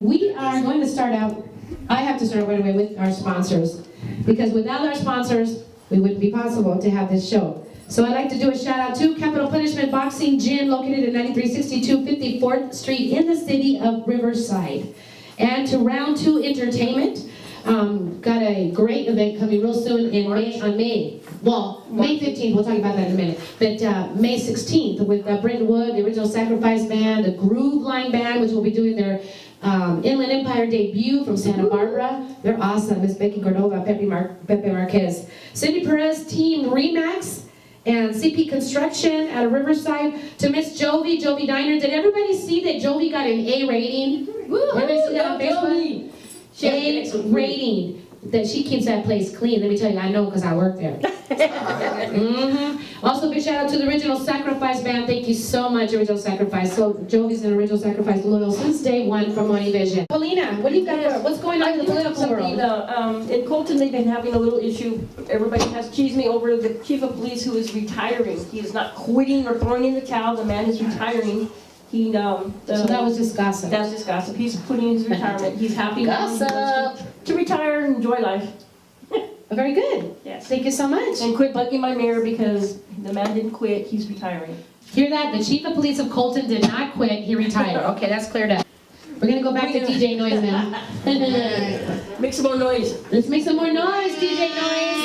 We are going to start out, I have to start right away with our sponsors, because without our sponsors, it wouldn't be possible to have this show. So I'd like to do a shout out to Capital Punishment Boxing Gym, located at 9362 54th Street in the city of Riverside. And to Round 2 Entertainment. Got a great event coming real soon in May 15th, we'll talk about that in a minute. But May 16th with Brenton Wood, the Original Sacrifice Band, the Groove Line Band, which will be doing their Inland Empire debut from Santa Barbara. They're awesome. Miss Becky Cordova, Pepe Marquez. Cindy Perez Team Remax and CP Construction out of Riverside. To Miss Jovi Diner. Did everybody see that Jovi got an A rating? Everybody see that on Facebook? A rating. That she keeps that place clean. Let me tell you, I know because I work there. Also, big shout out to the Original Sacrifice Band. Thank you so much, Original Sacrifice. So, Jovi's an Original Sacrifice loyal since day one from Monivision. Paulina, what do you got? What's going on in the political world? In Colton, they've been having a little issue. Everybody has cheesed me over the chief of police who is retiring. He is not quitting or throwing in the towel. The man is retiring. So that was just gossip. That's just gossip. He's putting his retirement. He's happy to retire and enjoy life. Very good. Yes. Thank you so much. And quit bugging my mayor because the man didn't quit. He's retiring. Hear that? The chief of police of Colton did not quit. He retired. Okay, that's cleared up. We're going to go back to DJ Noise now. Make some more noise. Let's make some more noise, DJ Noise.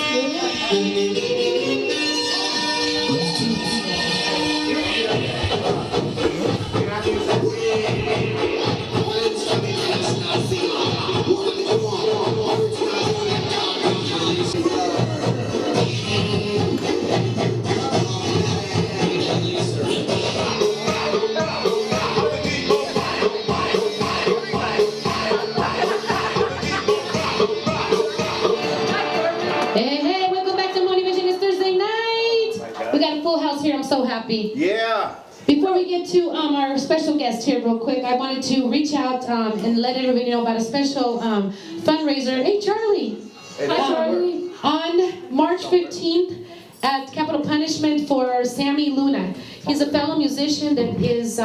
Hey, welcome back to Monivision. It's Thursday night. We got a full house here. I'm so happy. Yeah. Before we get to our special guest here real quick, I wanted to reach out and let everybody know about a special fundraiser. Hey, Charlie. Hey, Hi, Charlie. On March 15th at Capital Punishment for Sammy Luna. He's a fellow musician that is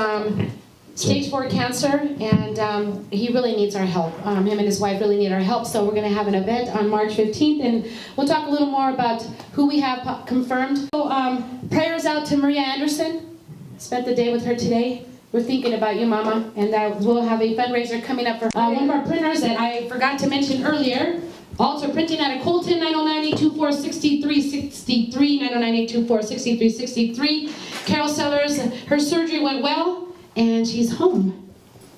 stage 4 cancer, and he really needs our help. Him and his wife really need our help, so we're going to have an event on March 15th, and we'll talk a little more about who we have confirmed. So, prayers out to Maria Anderson. Spent the day with her today. We're thinking about you, Mama, and we'll have a fundraiser coming up for one of our printers that I forgot to mention earlier. Alter Printing out of Colton, 909-824-6363, 909-824-6363. Carol Sellers, her surgery went well, and she's home.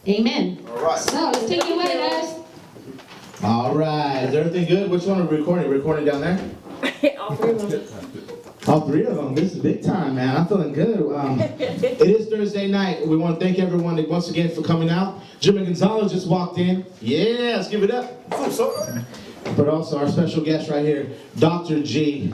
Amen. All right. So let's take it away, guys. All right. Is everything good? Which one are we recording? Recording down there? All three of them. All three of them. This is big time, man. I'm feeling good. It is Thursday night. We want to thank everyone once again for coming out. Jimmy Gonzales just walked in. Yeah, let's give it up. But also our special guest right here, Dr. G.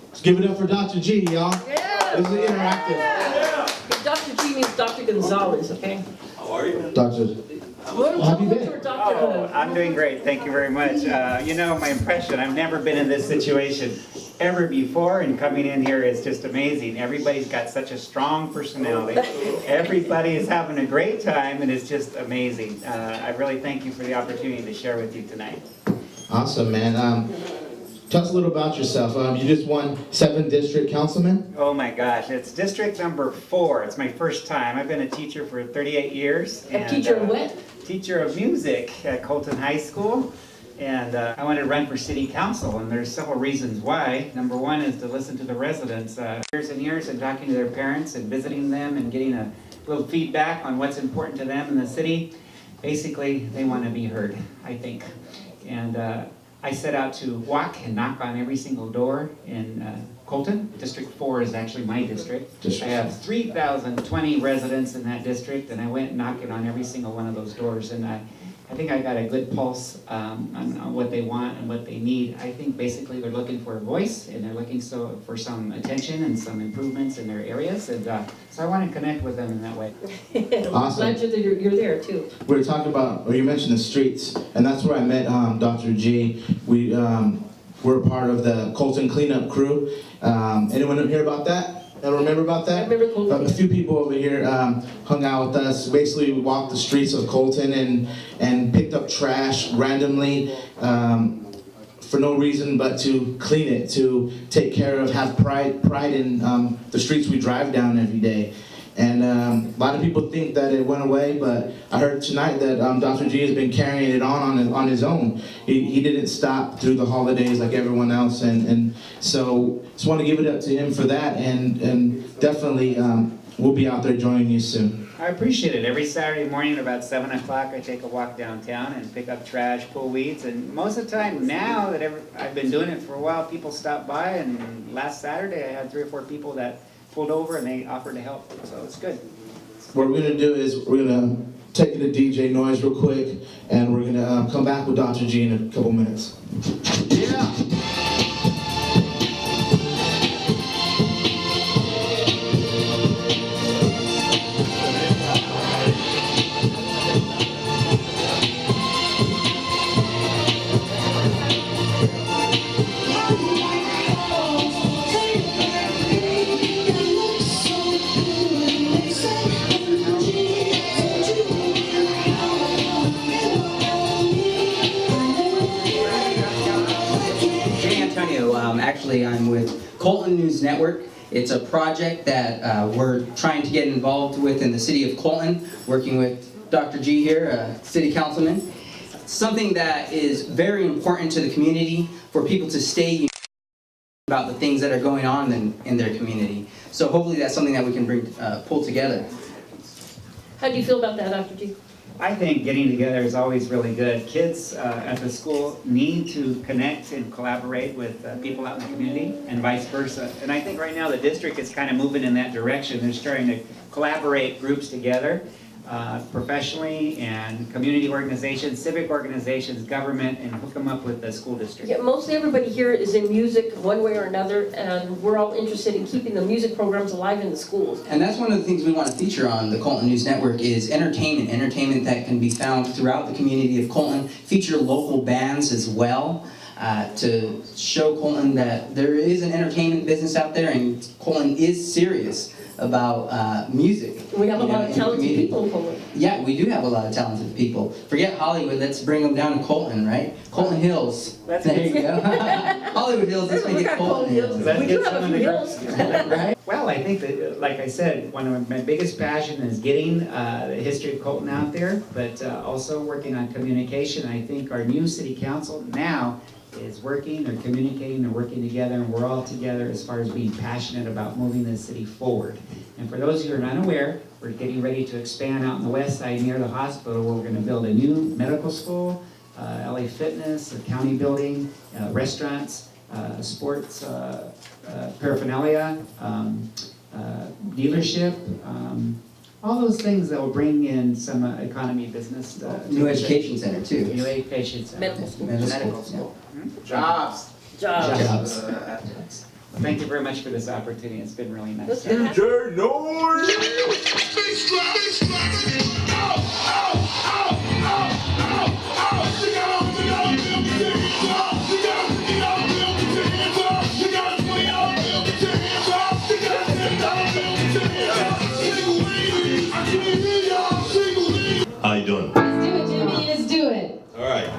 Let's give it up for Dr. G, y'all. Yeah. This is interactive. Yeah. Dr. G means Dr. Gonzales, okay? How are you? Dr. How have you been? Oh, I'm doing great. Thank you very much. You know, my impression, I've never been in this situation ever before, and coming in here is just amazing. Everybody's got such a strong personality. Everybody is having a great time, and it's just amazing. I really thank you for the opportunity to share with you tonight. Awesome, man. Tell us a little about yourself. You just won 7th District Councilman? Oh my gosh, it's District number 4. It's my first time. I've been a teacher for 38 years. A teacher of what? Teacher of music at Colton High School. And I wanted to run for city council, and there's several reasons why. Number one is to listen to the residents. Years and years and talking to their parents and visiting them and getting a little feedback on what's important to them in the city. Basically, they want to be heard, I think. And I set out to walk and knock on every single door in Colton. District 4 is actually my district. I have 3,020 residents in that district, and I went knocking on every single one of those doors. And I think I got a good pulse on what they want and what they need. I think basically they're looking for a voice, and they're looking for some attention and some improvements in their areas. And so I want to connect with them in that way. Awesome. I'm glad you're there too. We were talking about, or you mentioned the streets, and that's where I met Dr. G. we're part of the Colton cleanup crew. Anyone hear about that? Remember about that? I remember Colton. A few people over here hung out with us. Basically, we walked the streets of Colton and picked up trash randomly for no reason but to clean it, to take care of, have pride in the streets we drive down every day. And a lot of people think that it went away, but I heard tonight that Dr. G has been carrying it on his own. He didn't stop through the holidays like everyone else, and so just want to give it up to him for that, and definitely we'll be out there joining you soon. I appreciate it. Every Saturday morning at about 7 o'clock, I take a walk downtown and pick up trash, pull weeds, and most of the time now that I've been doing it for a while, people stop by, and last Saturday I had 3 or 4 people that pulled over and they offered to help, so it's good. What we're gonna do is we're gonna take it to DJ Noise real quick, and we're gonna come back with Dr. G in a couple minutes. Yeah. Actually, I'm with Colton News Network. It's a project that we're trying to get involved with in the city of Colton, working with Dr. G here, city councilman. Something that is very important to the community for people to stay united about the things that are going on in their community. So hopefully that's something that we can pull together. How do you feel about that, Dr. G? I think getting together is always really good. Kids at the school need to connect and collaborate with people out in the community and vice versa. And I think right now the district is kind of moving in that direction. They're starting to collaborate groups together professionally, and community organizations, civic organizations, government, and hook them up with the school district. Yeah, mostly everybody here is in music one way or another, and we're all interested in keeping the music programs alive in the schools. And that's one of the things we want to feature on the Colton News Network is entertainment that can be found throughout the community of Colton, feature local bands as well, to show Colton that there is an entertainment business out there and Colton is serious about music. We have a lot of talented people in Colton. Yeah, we do have a lot of talented people. Forget Hollywood, let's bring them down to Colton, right? Colton Hills. There you go. Hollywood Hills, let's make it Colton Hills. We do have a few hills. Right? Well, I think that, like I said, one of my biggest passion is getting the history of Colton out there, but also working on communication. I think our new city council now is working, they're communicating, they're working together, and we're all together as far as being passionate about moving the city forward. And for those who are not aware, we're getting ready to expand out in the west side near the hospital, where we're going to build a new medical school, LA Fitness, a county building, restaurants, sports paraphernalia, dealership, all those things that will bring in some economy business. New education center too. New education center. Medical school. Medical school. Jobs. Jobs. Well, thank you very much for this opportunity. It's been really nice. DJ Noise. How you doing? Let's do it, Jimmy. Let's do it. All right.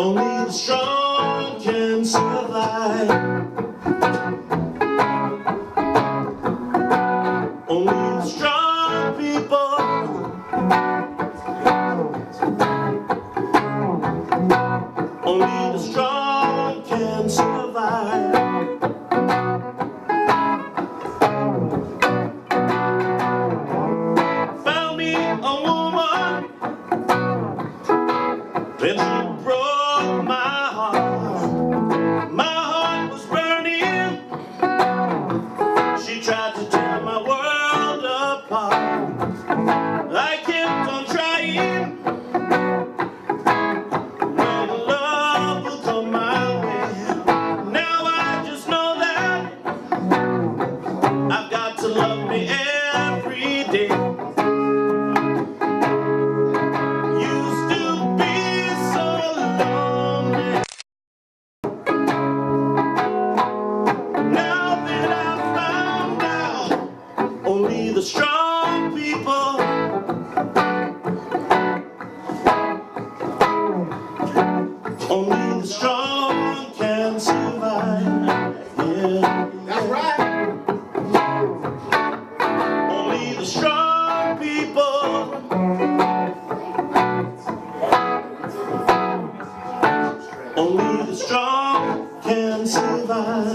Only the strong can survive. Only the strong people. Only the strong can survive. Found me a woman, then she broke my heart. My heart was burning. She tried to tear my world apart. I kept on trying. When love will come my way. Now I just know that I've got to love me every day. Used to be so lonely. Now that I found out, only the strong people. Only the strong can survive. Yeah. That's right. Only the strong people. Only the strong can survive.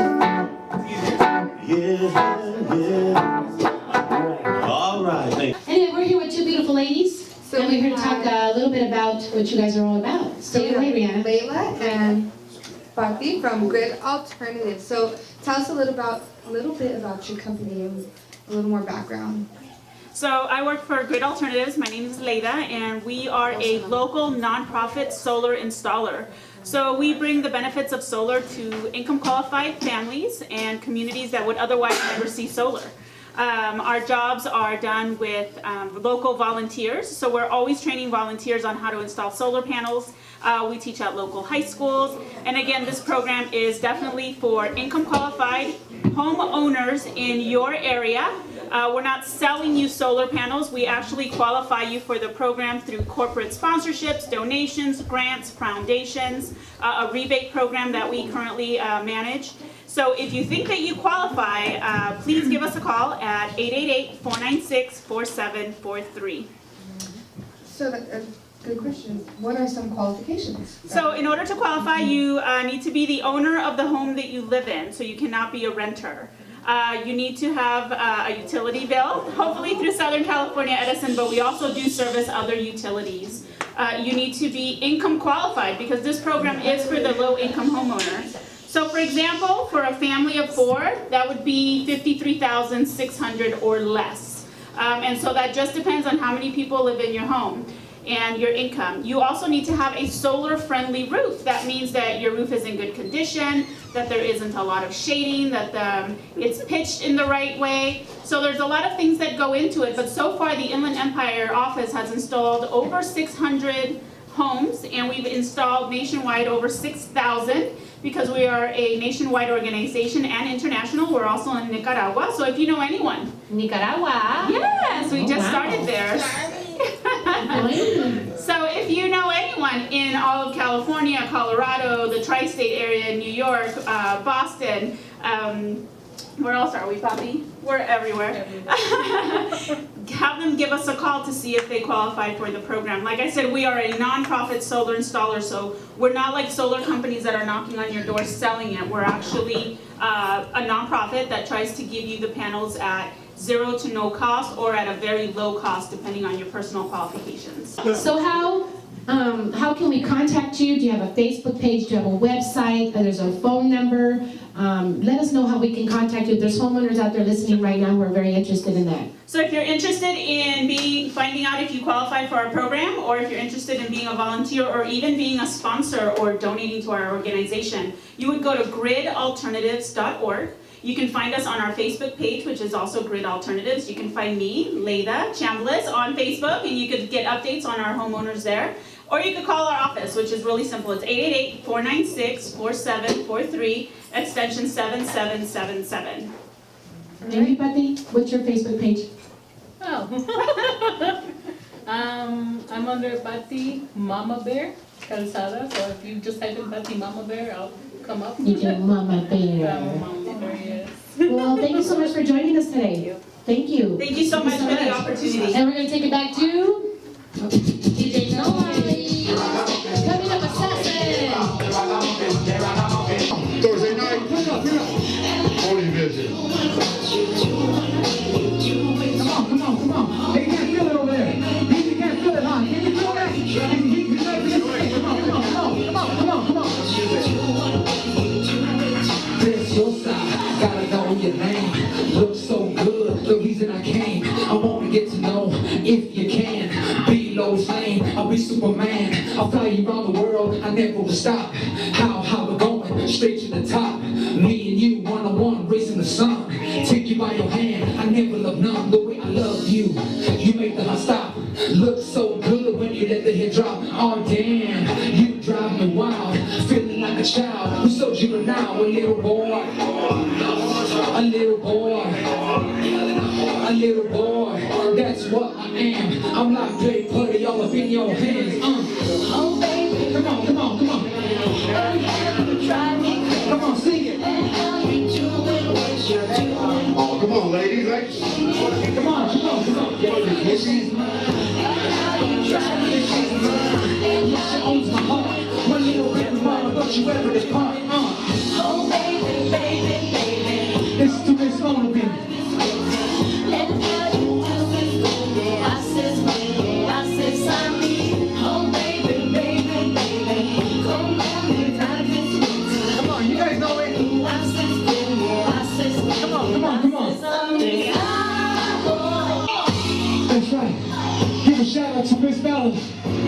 Yeah, yeah. All right. Thank you. Anyway, we're here with two beautiful ladies, So and we're here to we talk have- a little bit about what you guys are all about. So, hey, Rihanna. Leida and Pati from Grid Alternatives. So tell us a little bit about your company and a little more background. So I work for Grid Alternatives. My name is Leida, and we are a local nonprofit solar installer. So we bring the benefits of solar to income qualified families and communities that would otherwise never see solar. Our jobs are done with local volunteers, so we're always training volunteers on how to install solar panels. We teach at local high schools, and again, this program is definitely for income qualified homeowners in your area. We're not selling you solar panels. We actually qualify you for the program through corporate sponsorships, donations, grants, foundations, a rebate program that we currently manage. So if you think that you qualify, please give us a call at 888-496-4743. So good question. What are some qualifications? So in order to qualify, you need to be the owner of the home that you live in, so you cannot be a renter. You need to have a utility bill, hopefully through Southern California Edison, but we also do service other utilities. You need to be income qualified because this program is for the low-income homeowner. So for example, for a family of 4, that would be $53,600 or less. And so that just depends on how many people live in your home and your income. You also need to have a solar-friendly roof. That means that your roof is in good condition, that there isn't a lot of shading, that it's pitched in the right way. So there's a lot of things that go into it, but so far the Inland Empire office has installed over 600 homes, and we've installed nationwide over 6,000 because we are a nationwide organization and international. We're also in Nicaragua, so if you know anyone. Nicaragua. Yes, we Oh, just wow. started there. So if you know anyone in all of California, Colorado, the tri-state area, New York, Boston, where else are we, Pati? We're everywhere. Have them give us a call to see if they qualify for the program. Like I said, we are a nonprofit solar installer, so we're not like solar companies that are knocking on your door selling it. We're actually a nonprofit that tries to give you the panels at zero to no cost or at a very low cost depending on your personal qualifications. So how can we contact you? Do you have a Facebook page? Do you have a website? There's a phone number. Let us know how we can contact you. There's homeowners out there listening right now who are very interested in that. So if you're interested in finding out if you qualify for our program, or if you're interested in being a volunteer or even being a sponsor or donating to our organization, you would go to gridalternatives.org. You can find us on our Facebook page, which is also Grid Alternatives. You can find me, Leida Chambliss, on Facebook, and you could get updates on our homeowners there. Or you could call our office, which is really simple. It's 888-496-4743, extension 7777. And you, Pati, what's your Facebook page? Oh. I'm under Pati Mama Bear. Calzada, so if you just type in Pati Mama Bear, I'll come up. You can Mama Bear. Mama Bear, yes. Well, thank you so much for joining us today. Thank you. Thank you so much for the opportunity. And we're going to take it back to DJ Noise. Coming up, Assassin. Thursday night, Monivision. Come on. Hey, you can't feel it over there. You can't feel it, huh? Can you feel that? Come on. This your side, gotta know your name. Look so good, the reason I came. I wanna get to know if you can. Be Lois Lane, I'll be Superman. I'll fly you around the world, I never will stop. How we're going, straight to the top. Me and you, one-on-one, racing the sun. Take you by your hand, I never love none. The way I love you, you make the heart stop. Look so good when you let the head drop. Oh damn, you drive me wild. Feeling like a child, who's so juvenile. A little boy, a little boy, a little boy. That's what I am. I'm like play putty all up in your hands. Oh baby, come on. Come on, sing it. Oh, come on, ladies. Come on. This is mine. She owns my heart. One little bit of mama, don't you ever depart. Oh, baby. This is to Miss Monivision. Come on, you guys know it. Come on. That's right. Give a shout out to Miss Ballard.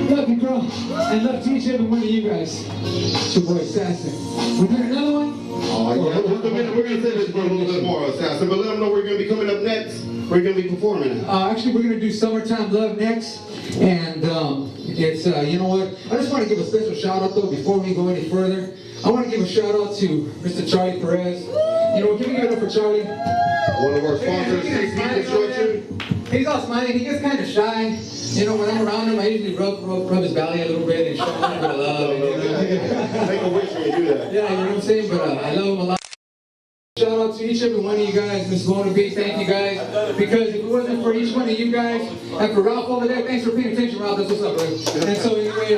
Love you, girl. And love to each and every one of you guys. It's your boy, Assassin. We're doing another one? Oh, yeah. We're going to say this for a little bit more, Assassin, but let them know we're going to be coming up next. We're going to be performing it. Actually, we're going to do Summertime Love next. And it's, you know what? I just want to give a special shout out, though, before we go any further. I want to give a shout out to Mr. Charlie Perez. You know, can we give it up for Charlie? One of our sponsors, CC Construction. He's all smiling. He gets kind of shy. You know, when I'm around him, I usually rub his belly a little bit and show him a little bit of love. Make a wish when you do that. Yeah, you know what I'm saying? But I love him a lot. Shout out to each and every one of you guys, Miss Monivision, thank you guys. Because if it wasn't for each one of you guys, and for Ralph over there, thanks for paying attention, Ralph, that's what's up, bro. And so anyway,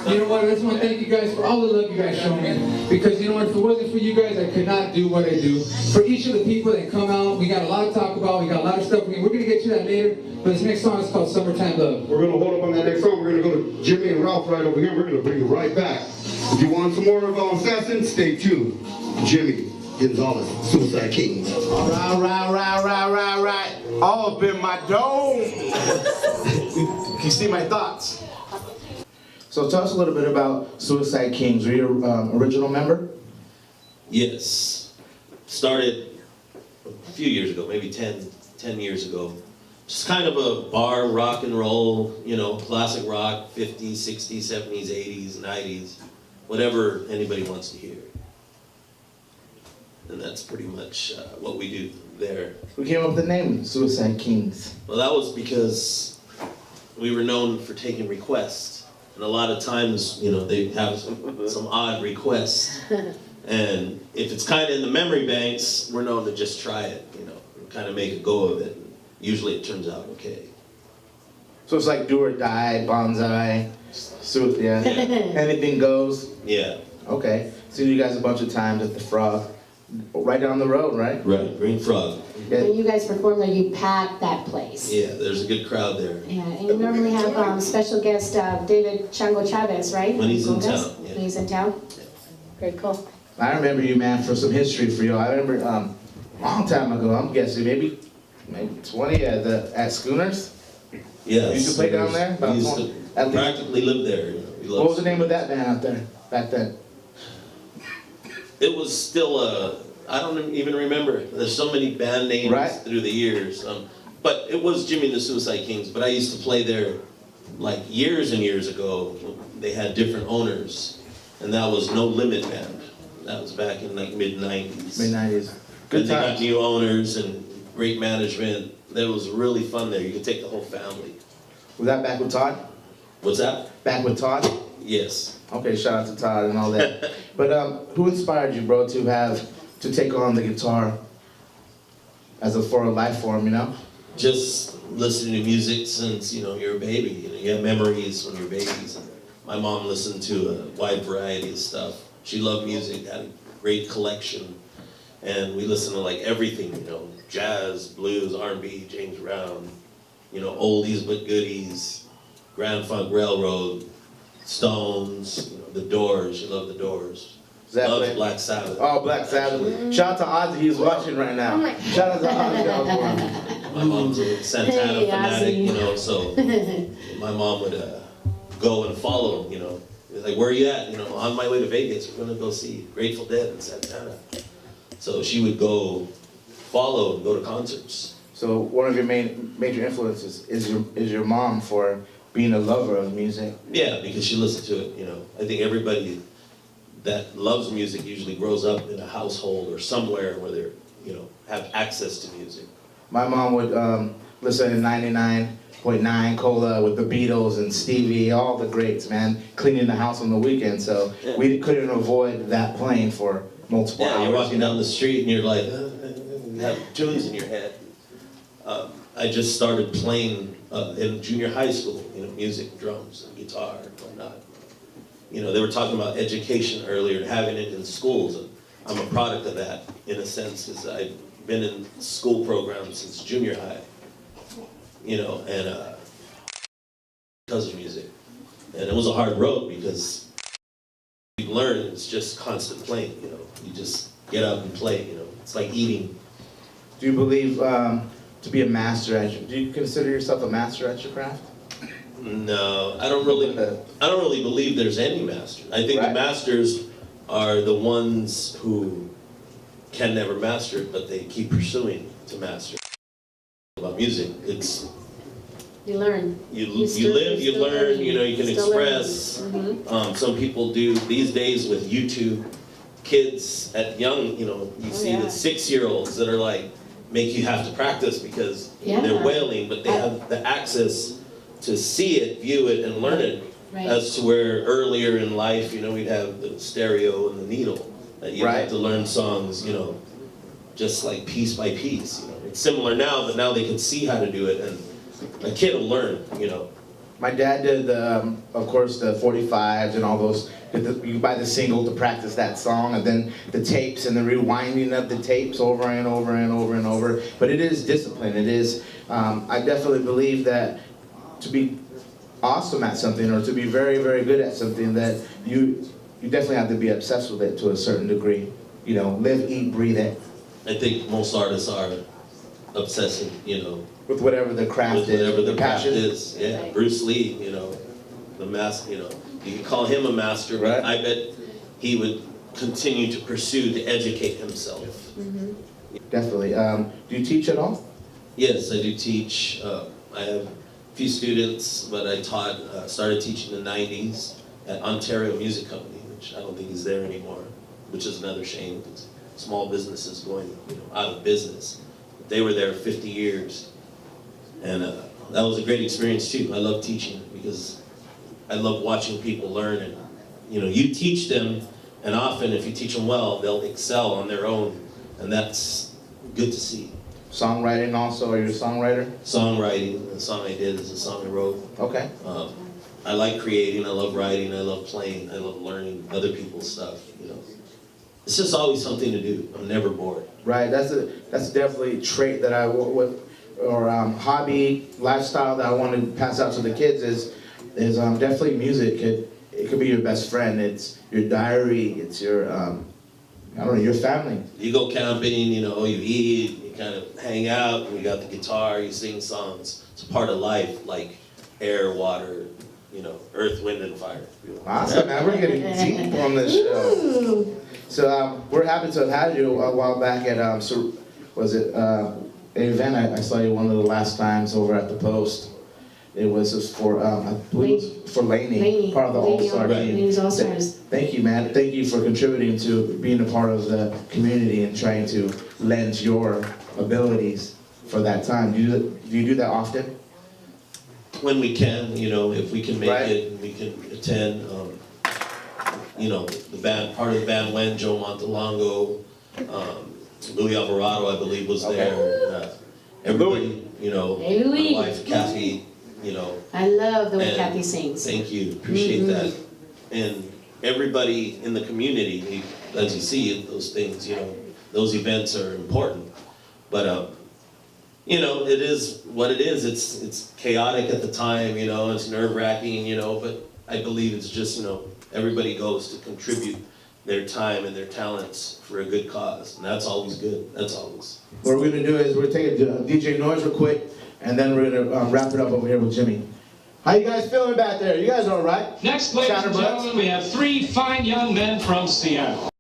you know what, I just want to thank you guys for all the love you guys show me. Because you know what, if it wasn't for you guys, I could not do what I do. For each of the people that come out, we got a lot to talk about, we got a lot of stuff, we're going to get to that later. But this next song is called Summertime Love. We're going to hold up on that next song. We're going to go to Jimmy and Ralph right over here. We're going to bring you right back. If you want some more of Assassin, stay tuned. Jimmy. Gonzales, Suicide Kings. Right. All up in my dome. Can you see my thoughts? So tell us a little bit about Suicide Kings. Are you an original member? Yes. Started a few years ago, maybe 10 years ago. Just kind of a bar rock and roll, you know, classic rock, 50s, 60s, 70s, 80s, 90s, whatever anybody wants to hear. And that's pretty much what we do there. Who came up with the name Suicide Kings? Well, that was because we were known for taking requests. And a lot of times, you know, they have some odd requests. And if it's kind of in the memory banks, we're known to just try it, you know, kind of make a go of it. Usually it turns out okay. So it's like do or die, bonsai, yeah. Anything goes? Yeah. Okay. Seen you guys a bunch of times at the Frog. Right down the road, right? Right, Green Frog. Yeah. When you guys perform there, you pack that place. Yeah, there's a good crowd there. Yeah, and you normally have special guest David Chango Chavez, right? When he's in Gonzales? town, yeah. He's in town? Very cool. I remember you, man, for some history for you. I remember long time ago, I'm guessing maybe 20 at Schooners. Yes. You used to play down there? We used to practically live there. You know, we What was the name of that band out there back then? It was still I don't even remember. There's so many band names through the years. But it was Jimmy and the Suicide Kings. But I used to play there like years and years ago. They had different owners. And that was No Limit Band. That was back in like mid-90s. Mid-90s. Good And they got times. new owners and great management. That was really fun there. You could take the whole family. Was that back with Todd? What's that? Back with Todd? Yes. Okay, shout out to Todd and all that. But who inspired you, bro, to take on the guitar as for a life form, you know? Just listening to music since, you know, you're a baby. You know, you have memories when you're babies. My mom listened to a wide variety of stuff. She loved music, had a great collection. And we listened to like everything, you know, jazz, blues, R&B, James Brown, you know, oldies but goodies, Grand Funk Railroad, Stones, you know, The Doors. She loved The Doors. Loves Black Sabbath. Oh, Black Sabbath. Shout out to Ozzy, he's watching right now. Shout out to Ozzy Osbourne. My mom's a Santana fanatic, you know, so my mom would go and follow him, you know. Like, where are you at? You know, on my way to Vegas, we're gonna go see Grateful Dead in Santana. So she would go follow and go to concerts. So one of your major influences is your mom for being a lover of music. Yeah, because she listened to it, you know. I think everybody that loves music usually grows up in a household or somewhere where they're, you know, have access to music. My mom would listen to 99.9 Cola with the Beatles and Stevie, all the greats, man, cleaning the house on the weekend. So we couldn't avoid that playing for multiple hours. Yeah, you're walking down the street and you're like, you have tunes in your head. I just started playing in junior high school, you know, music, drums, and guitar and whatnot. You know, they were talking about education earlier and having it in schools. And I'm a product of that, in a sense, because I've been in school programs since junior high, you know, and because of music. And it was a hard road because you learn, it's just constant playing, you know. You just get up and play, you know. It's like eating. Do you believe to be a master do you consider yourself a master at your craft? No, I don't really believe there's any master. I think the masters are the ones who can never master it, but they keep pursuing to master it. About music, it's you learn. You live, you learn. You know, you can express. Some people do these days with YouTube. Kids at young, you know, you see the 6-year-olds that are like make you have to practice because they're wailing, but they have the access to see it, view it, and learn it. Right. As to where earlier in life, you know, we'd have the stereo and the needle that you have to learn songs, you know, just like piece by piece. You know, it's similar now, but now they can see how to do it, and a kid will learn. You know. My dad did of course, the 45s and all those. You buy the single to practice that song, and then the tapes and the rewinding of the tapes over and over and over and over. But it is discipline. It is. I definitely believe that to be awesome at something or to be very, very good at something, that you definitely have to be obsessed with it to a certain degree. You know, live, eat, breathe it. I think most artists are obsessing, you know, with whatever the craft is. Whatever the craft passion is. Yeah, Bruce Lee, you know, the master. You know, you can call him a master, but I bet he would continue to pursue to educate himself. Definitely. Do you teach at all? Yes, I do teach. I have a few students, but I taught, started teaching in the 90s at Ontario Music Company, which I don't think is there anymore, which is another shame, because small businesses going, you know, out of business. They were there 50 years, and that was a great experience too. I love teaching because I love watching people learn, and you know, you teach them, and often if you teach them well, they'll excel on their own, and that's good to see. Songwriting also, are you a songwriter? Songwriting, the song I did is a song I wrote. Okay. I like creating, I love writing, I love playing, I love learning other people's stuff, you know. It's just always something to do. I'm never bored. Right, that's definitely a trait that hobby, lifestyle that I want to pass out to the kids is definitely music. It could be your best friend, it's your diary, it's your, I don't know, your family. You go camping, you know, you eat, you kind of hang out, and you got the guitar, you sing songs. It's a part of life, like air, water, you know, earth, wind, and fire. Awesome, man, we're getting deep on this show. So we're happy to have had you a while back at, was it an event I saw you one of the last times over at the Post. It was just for, I believe it was for Laney, part of the All-Star team. Laney's All-Stars. Thank you, man. Thank you for contributing to being a part of the community and trying to lend your abilities for that time. Do you do that often? When we can, you know, if we can make it, we can attend. you know, the band, part of the band went, Joe Montalongo, Louis Alvarado, I believe, was there. Everybody, you know, Hey, Louis. my wife Kathy, you know. I love the way and Kathy sings. Thank you, appreciate that. And everybody in the community, as you see, those things, you know, those events are important. But, you know, it is what it is. It's chaotic at the time, you know, it's nerve-wracking, you know, but I believe it's just, you know, everybody goes to contribute their time and their talents for a good cause, and that's always good. That's always. What we're gonna do is we're gonna take a DJ noise real quick, and then we're gonna wrap it up over here with Jimmy. How you guys feeling back there? You guys all right? Next, ladies and gentlemen, we have 3 fine young men from Seattle.